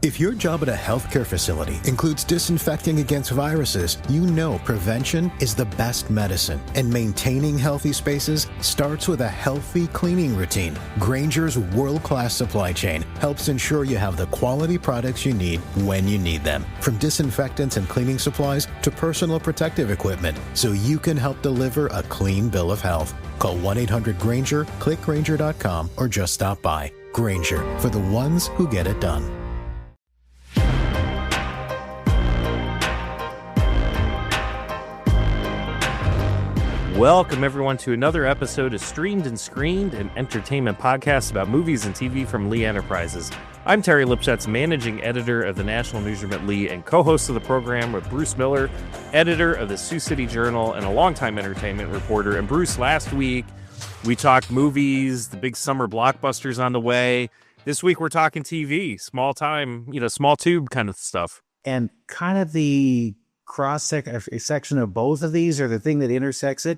If your job at a healthcare facility includes disinfecting against viruses, you know prevention is the best medicine. And maintaining healthy spaces starts with a healthy cleaning routine. Grainger's world-class supply chain helps ensure you have the quality products you need when you need them. From disinfectants and cleaning supplies to personal protective equipment, so you can help deliver a clean bill of health. Call 1-800-GRAINGER, click Grainger.com, or just stop by. Grainger, for the ones who get it done. Welcome, everyone, to another episode of Streamed and Screened, an entertainment podcast about movies and TV from Lee Enterprises. I'm Terry Lipschutz, managing editor of the National Newsroom at Lee and co-host of the program with Bruce Miller, editor of the Sioux City Journal and a longtime entertainment reporter. And Bruce, last week we talked movies, the big summer blockbusters on the way. This week we're talking TV, small time, small tube kind of stuff. And kind of the section of both of these, or the thing that intersects it,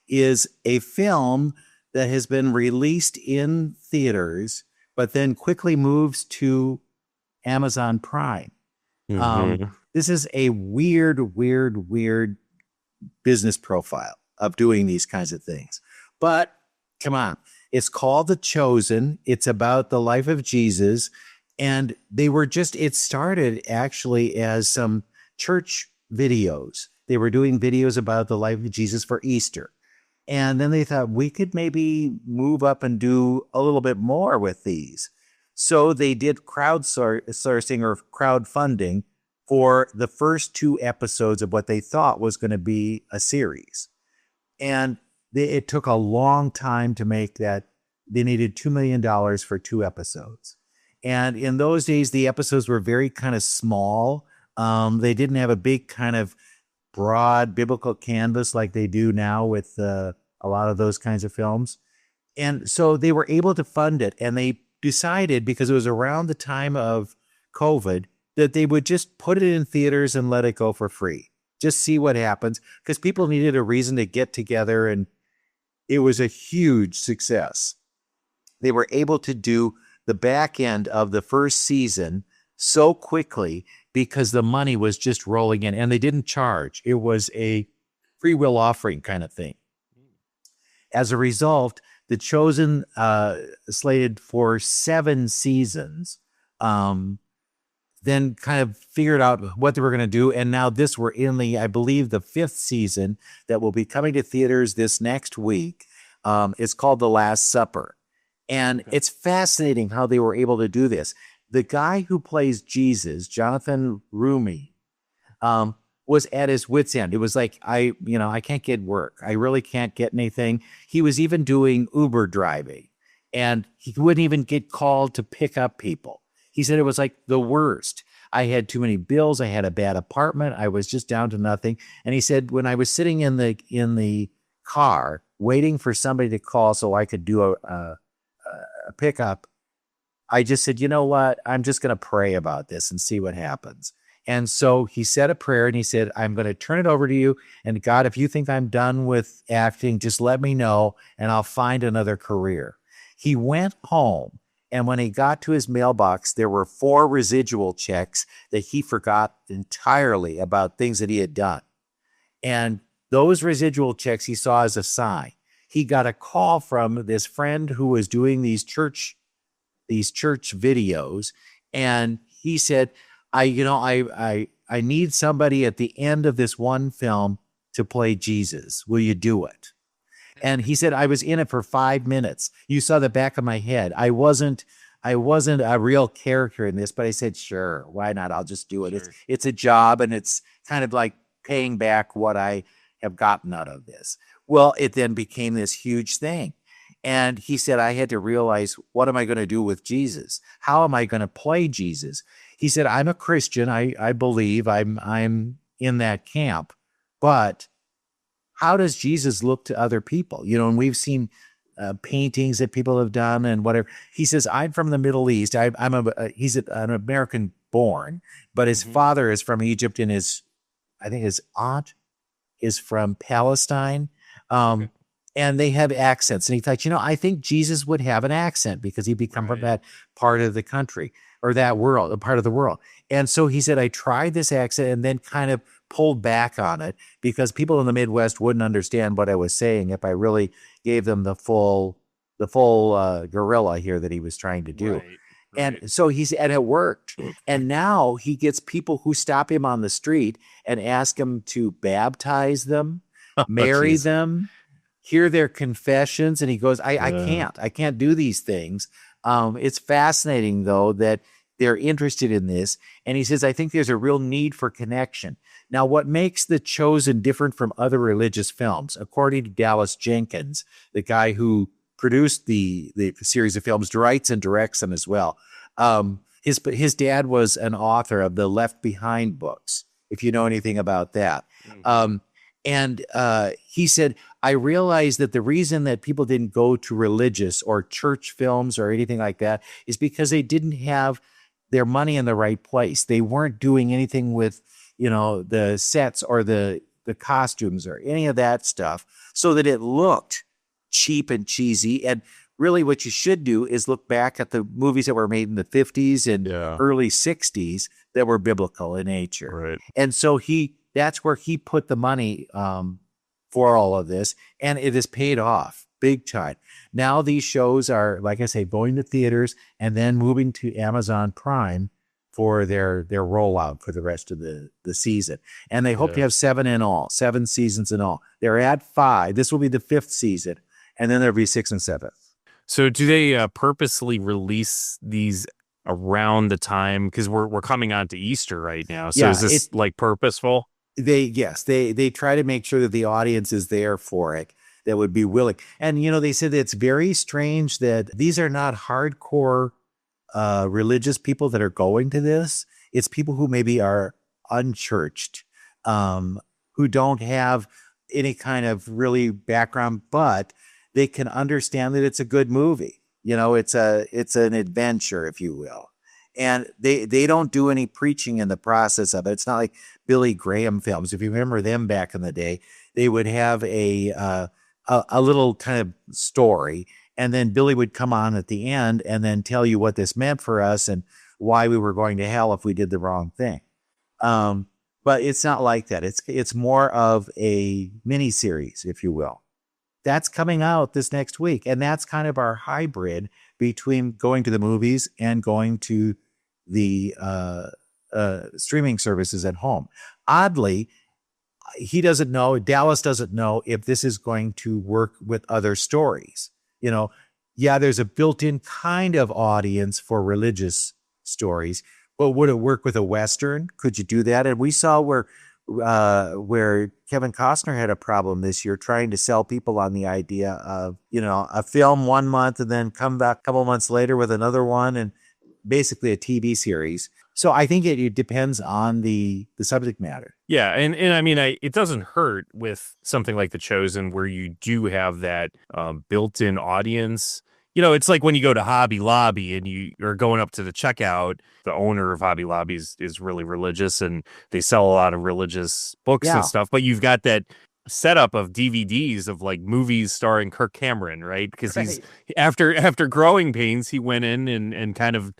is a film that has been released in theaters but then quickly moves to Amazon Prime. This is a weird business profile of doing these kinds of things. But come on, it's called The Chosen. It's about the life of Jesus. And it started actually as some church videos. They were doing videos about the life of Jesus for Easter. And then they thought we could maybe move up and do a little bit more with these. So they did crowdsourcing or crowdfunding for the first 2 episodes of what they thought was going to be a series. And it took a long time to make that. They needed $2 million for 2 episodes. And in those days, the episodes were very kind of small. They didn't have a big kind of broad biblical canvas like they do now with a lot of those kinds of films. And so they were able to fund it. And they decided, because it was around the time of COVID, that they would just put it in theaters and let it go for free. Just see what happens, because people needed a reason to get together. And it was a huge success. They were able to do the back end of the first season so quickly because the money was just rolling in, and they didn't charge. It was a free will offering kind of thing. As a result, The Chosen slated for 7 seasons, then kind of figured out what they were going to do. And now we're in I believe, the 5th season that will be coming to theaters this next week. It's called The Last Supper. And it's fascinating how they were able to do this. The guy who plays Jesus, Jonathan Rumi, was at his wit's end. It was like, I can't get work. I really can't get anything. He was even doing Uber driving, and he wouldn't even get called to pick up people. He said it was like the worst. I had too many bills. I had a bad apartment. I was just down to nothing. And he said, when I was sitting in the car waiting for somebody to call so I could do a pickup, I just said, you know what? I'm just going to pray about this and see what happens. And so he said a prayer, and he said, I'm going to turn it over to you. And God, if you think I'm done with acting, just let me know and I'll find another career. He went home, and when he got to his mailbox, there were 4 residual checks that he forgot entirely about things that he had done. And those residual checks he saw as a sign. He got a call from this friend who was doing these church videos. And he said, I need somebody at the end of this one film to play Jesus. Will you do it? And he said, I was in it for 5 minutes. You saw the back of my head. I wasn't a real character in this, but I said, sure, why not? I'll just do it. Sure. It's a job, and it's kind of like paying back what I have gotten out of this. Well, it then became this huge thing. And he said, I had to realize, what am I going to do with Jesus? How am I going to play Jesus? He said, I'm a Christian. I believe I'm in that camp. But how does Jesus look to other people? And we've seen paintings that people have done and whatever. He says, I'm from the Middle East. He's an American born, but his father is from Egypt, and his aunt is from Palestine. And they have accents. And he thought, I think Jesus would have an accent because he'd become from that part of the country. or that world, a part of the world. And so he said, I tried this accent and then kind of pulled back on it because people in the Midwest wouldn't understand what I was saying if I really gave them the full gorilla here that he was trying to do. Right. And so and it worked. And now he gets people who stop him on the street and ask him to baptize them, marry them, hear their confessions. And he goes, I can't do these things. It's fascinating, though, that they're interested in this. And he says, I think there's a real need for connection. Now, what makes The Chosen different from other religious films, according to Dallas Jenkins, the guy who produced the series of films, writes and directs them as well. His dad was an author of the Left Behind books, if you know anything about that. And he said, I realized that the reason that people didn't go to religious or church films or anything like that is because they didn't have their money in the right place. They weren't doing anything with, the sets or the costumes or any of that stuff so that it looked cheap and cheesy. And really what you should do is look back at the movies that were made in the 50s and early 60s that were biblical in nature. Right. And so that's where he put the money for all of this, and it has paid off big time. Now these shows are, like I say, going to theaters and then moving to Amazon Prime for their rollout for the rest of the season. And they hope to have 7 seasons in all. They're at 5. This will be the 5th season. And then there'll be 6 and 7. So do they purposely release these around the time? Because we're coming on to Easter right now. So is this like purposeful? They try to make sure that the audience is there for it, that would be willing. And, they said that it's very strange that these are not hardcore religious people that are going to this. It's people who maybe are unchurched, who don't have any kind of really background, but they can understand that it's a good movie. It's an adventure, if you will. And they don't do any preaching in the process of it. It's not like Billy Graham films. If you remember them back in the day, they would have a little kind of story, and then Billy would come on at the end and then tell you what this meant for us and why we were going to hell if we did the wrong thing. But it's not like that. It's more of a mini series, if you will. That's coming out this next week. And that's kind of our hybrid between going to the movies and going to the streaming services at home. Oddly, Dallas doesn't know if this is going to work with other stories. There's a built-in kind of audience for religious stories, but would it work with a Western? Could you do that? And we saw where Kevin Costner had a problem this year trying to sell people on the idea of, a film 1 month and then come back a couple months later with another one, and basically a TV series. So I think it depends on the subject matter. Yeah. And I mean, it doesn't hurt with something like The Chosen where you do have that built-in audience. It's like when you go to Hobby Lobby and you are going up to the checkout, the owner of Hobby Lobby is really religious and they sell a lot of religious books and stuff. But you've got that setup of DVDs of like movies starring Kirk Cameron, right? Because he's after Growing Pains, he went in and kind of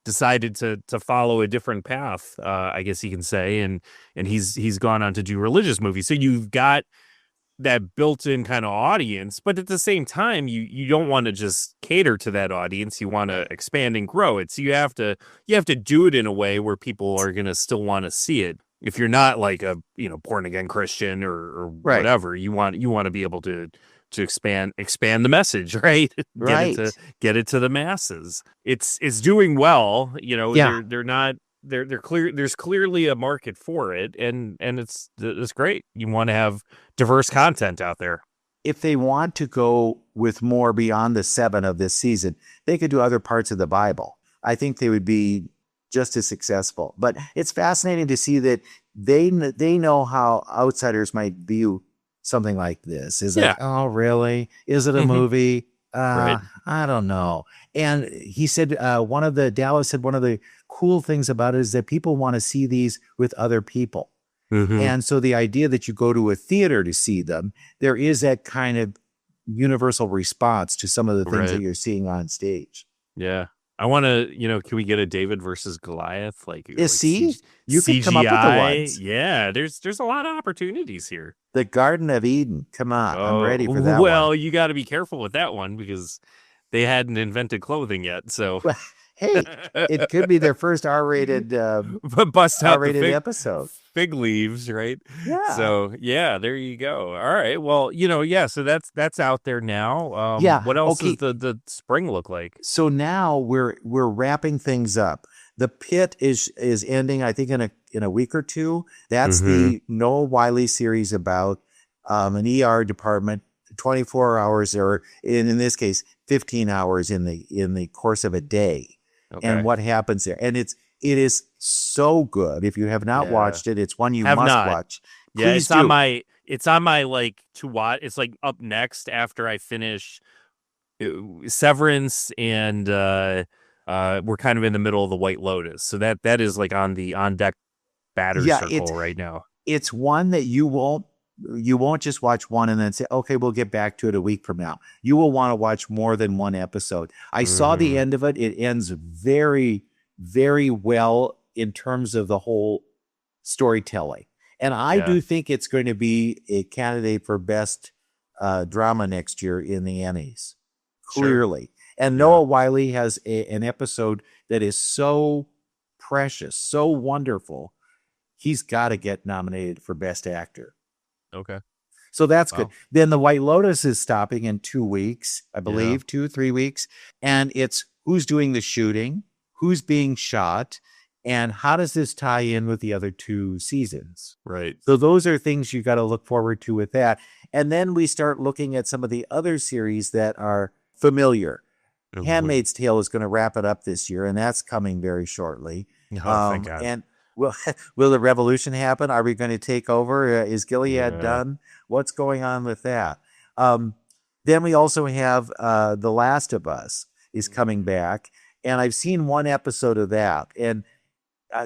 decided to follow a different path, I guess you can say, and he's gone on to do religious movies. So you've got that built-in kind of audience, but at the same time, you don't want to just cater to that audience. You want to expand and grow it. So you have to do it in a way where people are going to still want to see it. If you're not like a born again Christian or whatever, you want to be able to expand the message, right? Get it to the masses. It's doing well. They're clear. There's clearly a market for it, and it's great. You want to have diverse content out there. If they want to go with more beyond the 7 of this season, they could do other parts of the Bible. I think they would be just as successful. But it's fascinating to see that they know how outsiders might view something like this. Like, oh, really? Is it a movie? Right. I don't know. And he said Dallas said one of the cool things about it is that people want to see these with other people. Mm-hmm. And so the idea that you go to a theater to see them, there is that kind of universal response to some of the things that you're seeing on stage. Yeah. I want to, can we get a David versus Goliath? See, you could come up with the ones. Yeah, there's a lot of opportunities here. The Garden of Eden. Come on, I'm ready for that well, one. you got to be careful with that one because they hadn't invented clothing yet. So, hey, it could be their first R-rated, bust out R-rated episode. Fig leaves, right? Yeah. So yeah, there you go. All right. Well, so that's out there now. Yeah. What else does the spring look like? So now we're wrapping things up. The Pitt is ending, I think, in a week or two. That's the Noah Wiley series about an ER department, 24 hours, or in this case, 15 hours in the course of a day, and what happens there. And it is so good. If you have not watched it, it's one you must watch. Please it's on my like to watch. It's like up next after I finish Severance, and we're kind of in the middle of the White Lotus. So that is like on the on deck batter circle right now. It's one that you won't just watch one and then say, okay, we'll get back to it a week from now. You will want to watch more than one episode. I saw the end of it. It ends very, very well in terms of the whole storytelling. And I do think it's going to be a candidate for best drama next year in the Emmys. Clearly. Sure. And Noah Wiley has an episode that is so precious, so wonderful. He's got to get nominated for best actor. Okay. So that's good. Then the White Lotus is stopping in 2 weeks, I believe, 2-3 weeks. And it's who's doing the shooting, who's being shot, and how does this tie in with the other 2 seasons? Right. So those are things you got to look forward to with that. And then we start looking at some of the other series that are familiar. Handmaid's Tale is going to wrap it up this year, and that's coming very shortly. Thank God. And will the revolution happen? Are we going to take over? Is Gilead done? What's going on with that? Then we also have The Last of Us is coming back, and I've seen one episode of that, and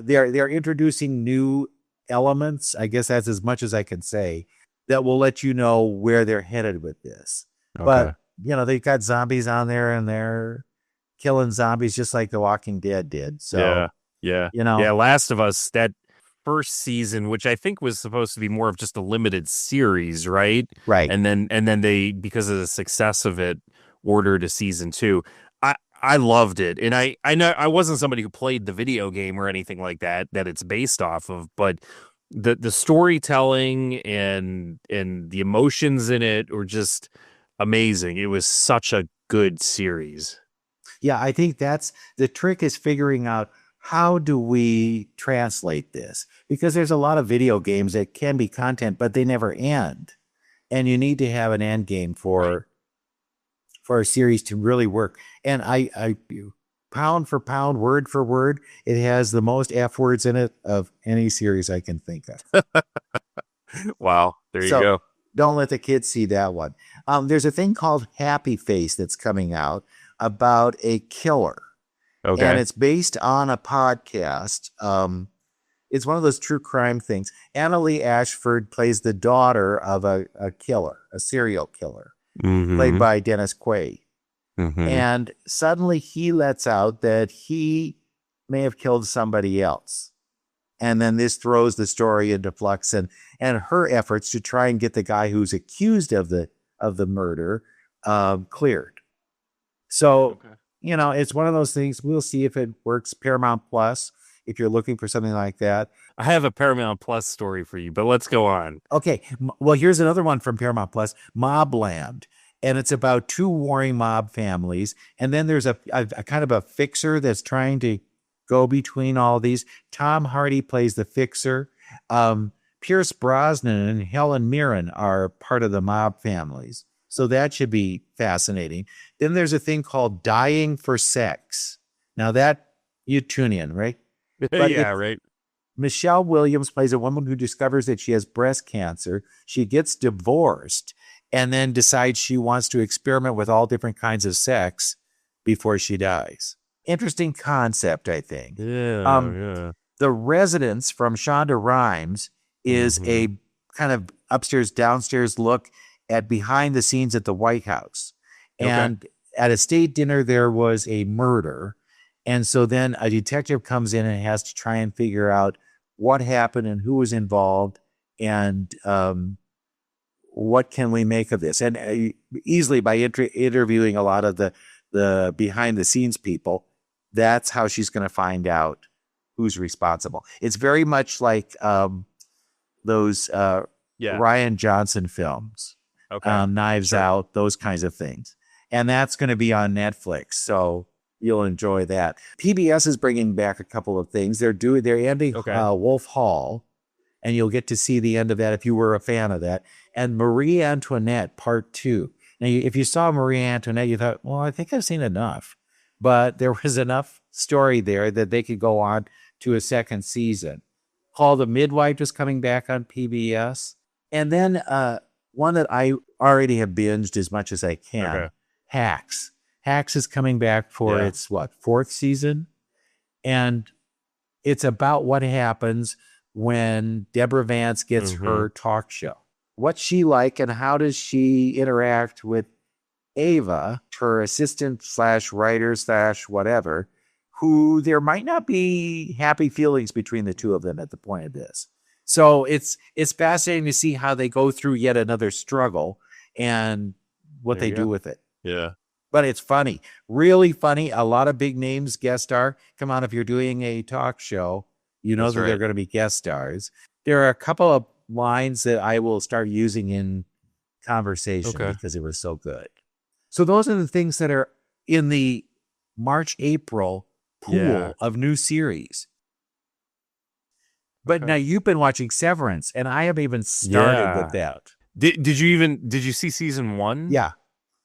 they're introducing new elements. I guess that's as much as I can say, that will let you know where they're headed with this. Okay. But they've got zombies on there, and they're killing zombies just like The Walking Dead did. So Last of Us, that first season, which I think was supposed to be more of just a limited series, right? Right. And then they, because of the success of it, ordered a season 2. I loved it. And I know I wasn't somebody who played the video game or anything like that it's based off of, but the storytelling and the emotions in it were just amazing. It was such a good series. Yeah, I think that's the trick, is figuring out how do we translate this? Because there's a lot of video games that can be content, but they never end. And you need to have an end game for a series to really work. And I pound for pound, word for word, it has the most F words in it of any series I can think of. Wow. There you go. Don't let the kids see that one. There's a thing called Happy Face that's coming out about a killer. Okay. And it's based on a podcast. It's one of those true crime things. Annalee Ashford plays the daughter of a killer, a serial killer, played by Dennis Quaid. And suddenly he lets out that he may have killed somebody else. And then this throws the story into flux, and her efforts to try and get the guy who's accused of the murder cleared. So, it's one of those things. We'll see if it works. Paramount Plus, if you're looking for something like that. I have a Paramount Plus story for you, but let's go on. Okay. Well, here's another one from Paramount Plus, MobLand. And it's about 2 warring mob families. And then there's a kind of a fixer that's trying to go between all these. Tom Hardy plays the fixer. Pierce Brosnan and Helen Mirren are part of the mob families. So that should be fascinating. Then there's a thing called Dying for Sex. Now that you tune in, right? Right. Michelle Williams plays a woman who discovers that she has breast cancer. She gets divorced and then decides she wants to experiment with all different kinds of sex before she dies. Interesting concept, I think. Yeah. The Residence from Shonda Rhimes is a kind of upstairs, downstairs look at behind the scenes at the White House. And at a state dinner, there was a murder. And so then a detective comes in and has to try and figure out what happened and who was involved and what can we make of this. And easily by interviewing a lot of the behind the scenes people, that's how she's going to find out who's responsible. It's very much like those Ryan Johnson films, Knives Out, those kinds of things. And that's going to be on Netflix. So you'll enjoy that. PBS is bringing back a couple of things. They're ending Wolf Hall, and you'll get to see the end of that if you were a fan of that. And Marie Antoinette Part 2. Now, if you saw Marie Antoinette, you thought, well, I think I've seen enough. But there was enough story there that they could go on to a second season. Call the Midwife is coming back on PBS. And then one that I already have binged as much as I can, Hacks. Hacks is coming back for its, fourth season? And it's about what happens when Deborah Vance gets her talk show. What's she like and how does she interact with Ava, her assistant / writer / whatever, who there might not be happy feelings between the two of them at the point of this. So it's fascinating to see how they go through yet another struggle and what they do with it. Yeah. But it's funny, really funny. A lot of big names guest star. Come on, if you're doing a talk show, you know they're going to be guest stars. There are a couple of lines that I will start using in conversation because they were so good. So those are the things that are in the March-April pool of new series. But now you've been watching Severance, and I haven't even started with that. Did you see season 1? Yeah.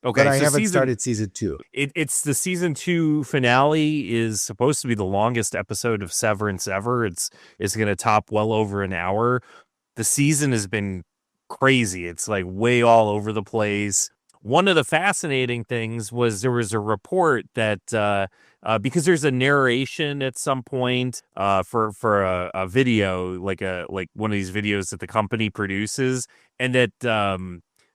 Okay, but I haven't started season 2. It's the season 2 finale is supposed to be the longest episode of Severance ever. It's going to top well over an hour. The season has been crazy. It's like way all over the place. One of the fascinating things was there was a report that because there's a narration at some point for a video, like one of these videos that the company produces, and that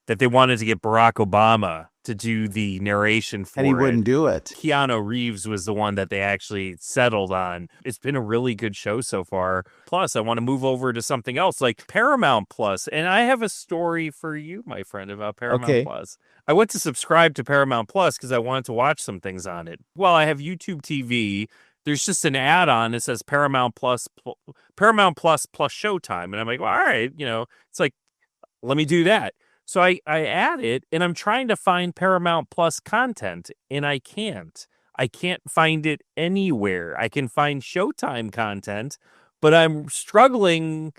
they wanted to get Barack Obama to do the narration for it. And he wouldn't do it. Keanu Reeves was the one that they actually settled on. It's been a really good show so far. Plus, I want to move over to something else like Paramount Plus. And I have a story for you, my friend, about Paramount Plus. I went to subscribe to Paramount Plus because I wanted to watch some things on it. Well, I have YouTube TV. There's just an add-on that says Paramount Plus plus Showtime. And I'm like, well, all right, it's like, let me do that. So I add it, and I'm trying to find Paramount Plus content, and I can't. I can't find it anywhere. I can find Showtime content, but I'm struggling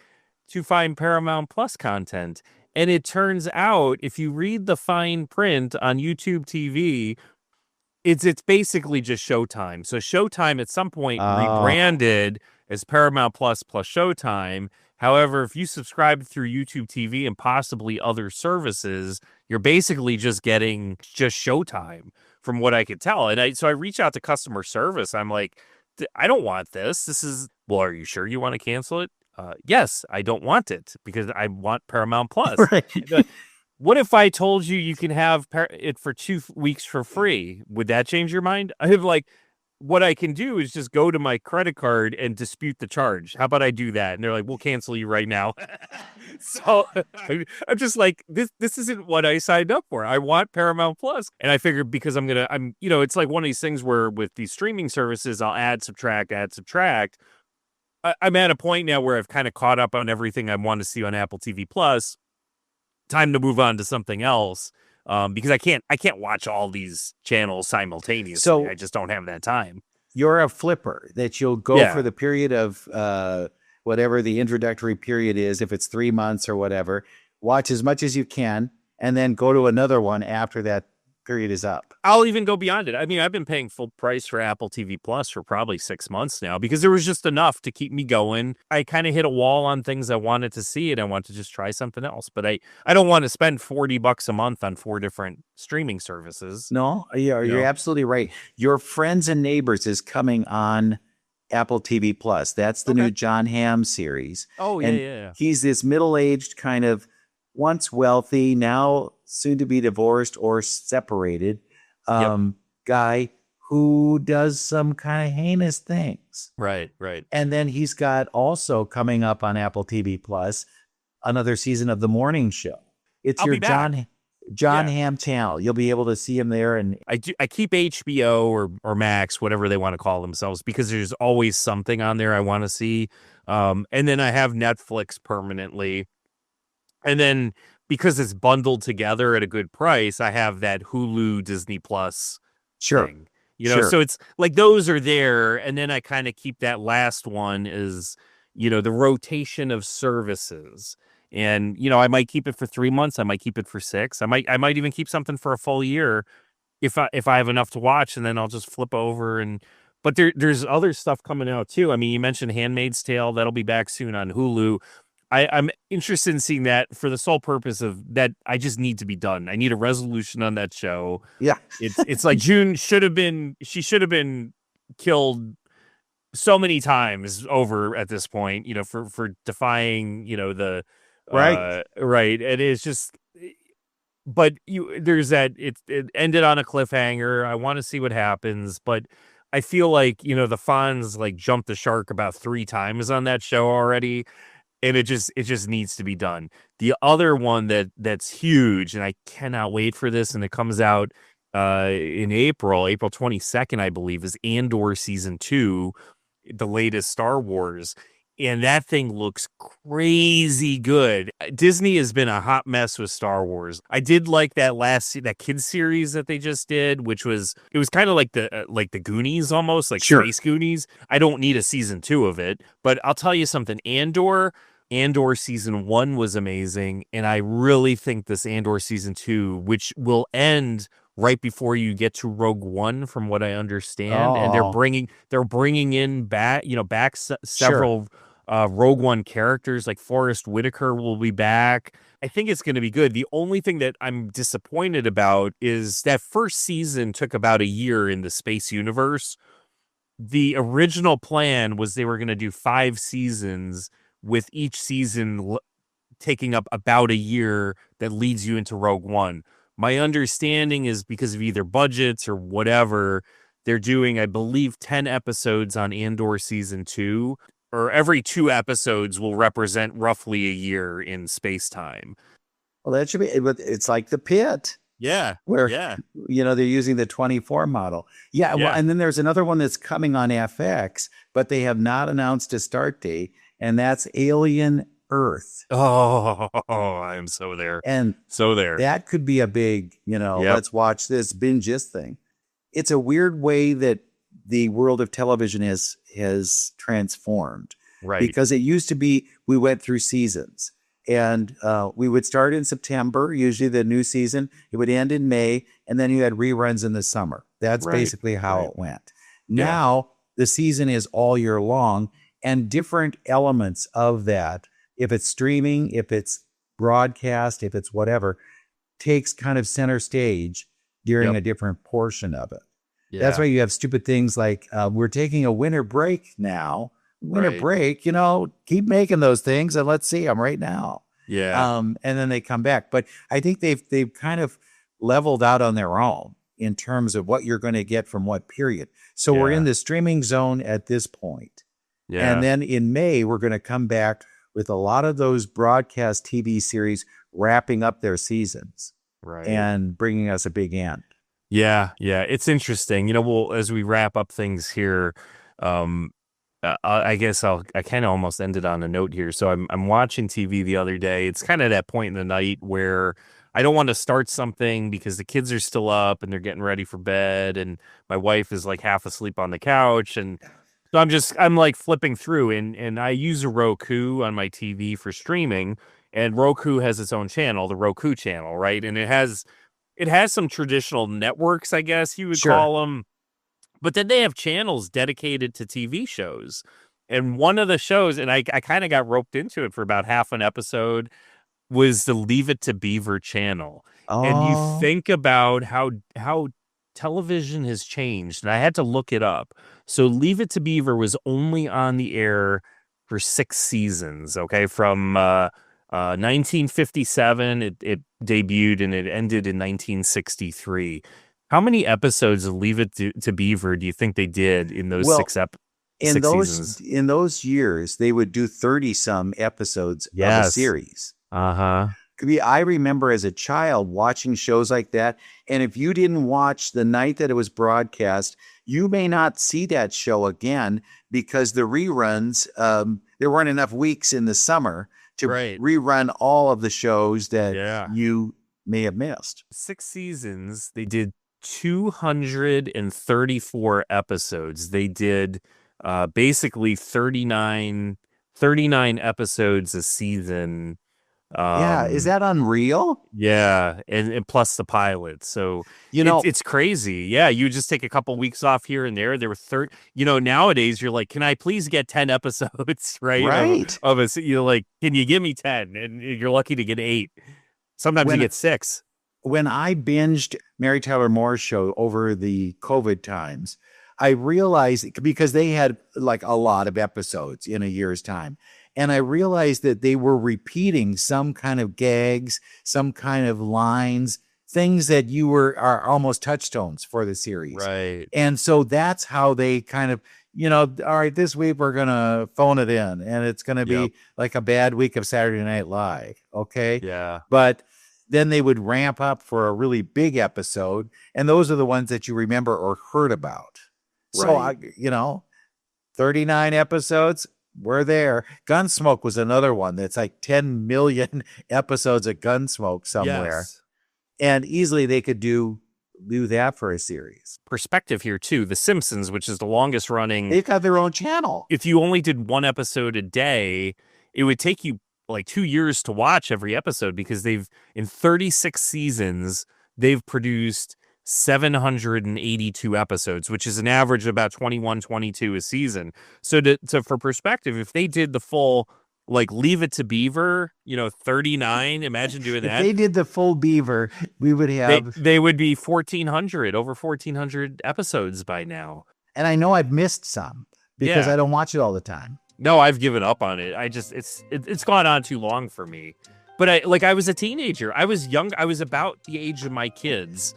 to find Paramount Plus content. And it turns out, if you read the fine print on YouTube TV, it's basically just Showtime. So Showtime at some point rebranded as Paramount Plus Showtime. However, if you subscribe through YouTube TV and possibly other services, you're basically just getting just Showtime from what I could tell. And so I reach out to customer service. I'm like, I don't want this. Well, are you sure you want to cancel it? Yes, I don't want it because I want Paramount Plus. Right. What if I told you can have it for 2 weeks for free? Would that change your mind? I'm like, what I can do is just go to my credit card and dispute the charge. How about I do that? And they're like, we'll cancel you right now. So I'm just like, this isn't what I signed up for. I want Paramount Plus. And I figured because it's like one of these things where with these streaming services, I'll add, subtract. I'm at a point now where I've kind of caught up on everything I want to see on Apple TV Plus. Time to move on to something else. Because I can't watch all these channels simultaneously. So I just don't have that time. You're a flipper that you'll go for the period of whatever the introductory period is, if it's 3 months or whatever, watch as much as you can, and then go to another one after that period is up. I'll even go beyond it. I mean, I've been paying full price for Apple TV Plus for probably 6 months now because there was just enough to keep me going. I kind of hit a wall on things I wanted to see and I wanted to just try something else. But I don't want to spend $40 a month on 4 different streaming services. No, you're absolutely right. Your Friends and Neighbors is coming on Apple TV Plus. That's the new John Hamm series. Oh, yeah. He's this middle-aged kind of once wealthy, now soon to be divorced or separated guy who does some kind of heinous things. Right, right. And then he's got also coming up on Apple TV Plus another season of The Morning Show. It's I'll your be back. John Yeah. Hamm channel. You'll be able to see him there. And I keep HBO or Max, whatever they want to call themselves, because there's always something on there I want to see. And then I have Netflix permanently. And then because it's bundled together at a good price, I have that Hulu Disney Plus sure, thing. So it's like those are there, and then I kind of keep that last one as, the rotation of services. And, I might keep it for 3 months, I might keep it for 6. I might even keep something for a full year if I have enough to watch, and then I'll just flip over. But there's other stuff coming out too. I mean, you mentioned Handmaid's Tale, that'll be back soon on Hulu. I'm interested in seeing that for the sole purpose of that. I just need to be done. I need a resolution on that show. yeah, It's like June she should have been killed so many times over at this point, for defying, the right. right. It is just, but there's that it ended on a cliffhanger. I want to see what happens, but I feel like, the Fonz like jumped the shark about 3 times on that show already. And it just needs to be done. The other one that's huge, and I cannot wait for this, and it comes out in April 22nd, I believe, is Andor season 2, the latest Star Wars, and that thing looks crazy good. Disney has been a hot mess with Star Wars. I did like that kids series that they just did, which was kind of like the Goonies, almost like Sure. Space Goonies. I don't need a season 2 of it, but I'll tell you something. Andor season 1 was amazing, and I really think this Andor season 2, which will end right before you get to Rogue One, from what I understand, and they're bringing in back several Rogue One characters, like Forrest Whitaker will be back. I think it's going to be good. The only thing that I'm disappointed about is that first season took about a year in the space universe. The original plan was they were going to do 5 seasons, with each season taking up about a year that leads you into Rogue One. My understanding is because of either budgets or whatever, they're doing, I believe, 10 episodes on Andor season 2, or every 2 episodes will represent roughly a year in space time. Well, that should be, it's like the Pitt. Yeah. Where, yeah. They're using the 24 model. Yeah. Well, and then there's another one that's coming on FX, but they have not announced a start date, and that's Alien Earth. Oh, I'm so there. And so there. That could be a big, let's watch this, binge this thing. It's a weird way that the world of television has transformed. Right. Because it used to be, we went through seasons. And we would start in September, usually the new season. It would end in May, and then you had reruns in the summer. That's basically how it went. Now, the season is all year long, and different elements of that, if it's streaming, if it's broadcast, if it's whatever, takes kind of center stage during a different portion of it. Yeah. That's why you have stupid things like, we're taking a winter break now. Winter break, keep making those things and let's see them right now. Yeah. And then they come back. But I think they've kind of leveled out on their own in terms of what you're going to get from what period. So we're in the streaming zone at this point. Yeah. And then in May, we're going to come back with a lot of those broadcast TV series wrapping up their seasons and bringing us a big end. Yeah. Yeah. It's interesting. We'll, as we wrap up things here, I guess I kind of almost ended on a note here. So I'm watching TV the other day. It's kind of that point in the night where I don't want to start something because the kids are still up and they're getting ready for bed, and my wife is like half asleep on the couch, and so I'm like flipping through, and I use a Roku on my TV for streaming, and Roku has its own channel, the Roku channel, right? And it has some traditional networks, I guess you would call them. But then they have channels dedicated to TV shows. And one of the shows, and I kind of got roped into it for about half an episode, was the Leave It to Beaver channel. Oh. And you think about how television has changed. And I had to look it up. So Leave It to Beaver was only on the air for 6 seasons, okay? From 1957, it debuted, and it ended in 1963. How many episodes of Leave It to Beaver do you think they did in those Well, six seasons? in those years, they would do 30 some episodes of a Yes. series. Uh-huh. I remember as a child watching shows like that. And if you didn't watch the night that it was broadcast, you may not see that show again because the reruns, there weren't enough weeks in the summer to Right. rerun all of the shows that Yeah. you may have missed. 6 seasons, they did 234 episodes. They did basically 39 episodes a season. Yeah, is that unreal? Yeah, and plus the pilot. So You know, it's crazy. Yeah, you just take a couple weeks off here and there. There were nowadays you're like, can I please get 10 episodes, right? Right. Of a, you're like, can you give me 10? And you're lucky to get 8. Sometimes When- you get 6. when I binged Mary Tyler Moore's show over the COVID times, I realized because they had like a lot of episodes in a year's time. And I realized that they were repeating some kind of gags, some kind of lines, things that are almost touchstones for the series. Right. And so that's how they kind of, all right, this week we're going to phone it in and it's going to be Yep. like a bad week of Saturday Night Live. Okay. Yeah. But then they would ramp up for a really big episode. And those are the ones that you remember or heard about. So, Right. 39 episodes, we're there. Gunsmoke was another one that's like 10 million episodes of Gunsmoke somewhere. Yes. And easily they could do that for a series. Perspective here too. The Simpsons, which is the longest running. They've got their own channel. If you only did one episode a day, it would take you like 2 years to watch every episode because in 36 seasons, they've produced 782 episodes, which is an average of about 21, 22 a season. So for perspective, if they did the full, like Leave It to Beaver, 39, imagine doing If that. they did the full Beaver, we would have. They would be over 1,400 episodes by now. And I know I've missed some because Yeah. I don't watch it all the time. No, I've given up on it. It's gone on too long for me. But I was a teenager. I was young. I was about the age of my kids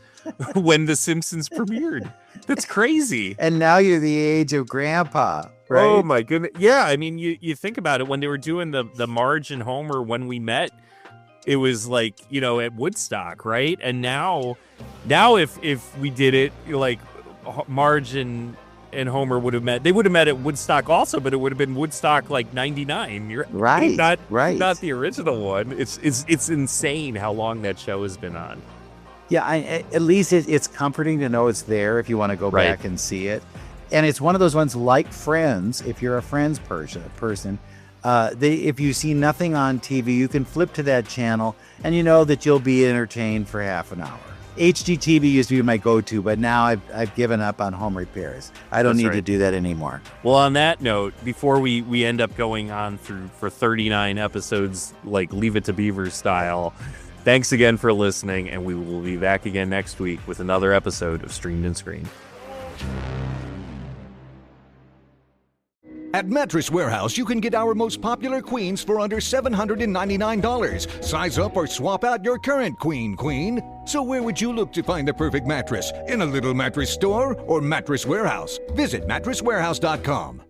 when The Simpsons premiered. That's crazy. And now you're the age of grandpa, right? Oh my goodness. Yeah, I mean, you think about it when they were doing the Marge and Homer When We Met, it was like, at Woodstock, right? And now if we did it like Marge and Homer would have met, they would have met at Woodstock also, but it would have been Woodstock like 99. Right. Not the original one. It's insane how long that show has been on. Yeah, at least it's comforting to know it's there if you want to go Right. back and see it. And it's one of those ones like Friends, if you're a Friends person, if you see nothing on TV, you can flip to that channel and you know that you'll be entertained for half an hour. HGTV used to be my go-to, but now I've given up on home repairs. I don't That's need right. to do that anymore. Well, on that note, before we end up going on for 39 episodes, like Leave It to Beaver style, thanks again for listening, and we will be back again next week with another episode of Streamed and Screened. At Mattress Warehouse, you can get our most popular queens for under $799. Size up or swap out your current queen. So where would you look to find the perfect mattress? In a little mattress store or Mattress Warehouse? Visit mattresswarehouse.com.